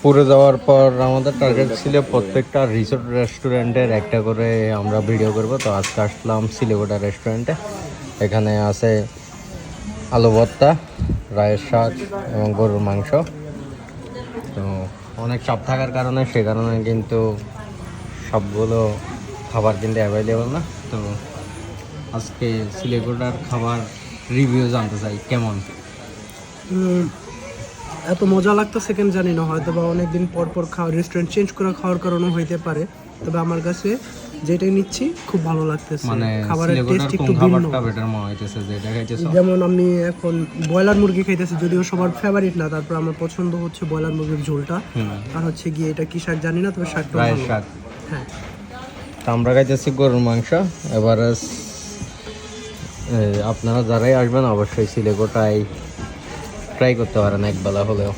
পুরে যাওয়ার পর আমাদের টার্গেট ছিল প্রত্যেকটা রিসোর্ট রেস্টুরেন্টের একটা করে আমরা ভিডিও করব। তো আজকে আসলাম সিলেগোটা রেস্টুরেন্টে। এখানে আছে আলু ভর্তা, রায়ের শাক এবং গরুর মাংস। তো অনেক চাপ থাকার কারণে সে কারণে কিন্তু সবগুলো খাবার কিন্তু অ্যাভেলেবল না। তো আজকে সিলেগোটার খাবার রিভিউ জানতে চাই কেমন। এত মজা লাগতেছে কেন জানি না, হয়তো বা অনেকদিন পর পর খাওয়া, রেস্টুরেন্ট চেঞ্জ করে খাওয়ার কারণে হইতে পারে। তবে আমার কাছে যেটাই নিচ্ছি খুব ভালো লাগতেছে, মানে খাবারের টেস্ট একটু ভিন্ন। খাবারটা বেটার মনে হইতেছে যেটা খাইতেছো? যেমন আমি এখন ব্রয়লার মুরগি খাইতেছি, যদিও সবার ফেভারিট না, তারপর আমার পছন্দ হচ্ছে ব্রয়লার মুরগির ঝোলটা। আর হচ্ছে গিয়ে এটা কি শাক জানি না, তবে শাকটা রায়ের ভালো। শাক। হ্যাঁ, তো আমরা খাইতেছি গরুর মাংস। এবারে আপনারা যারাই আসবেন অবশ্যই সিলেগোটায় ট্রাই করতে পারেন একবেলা হলেও।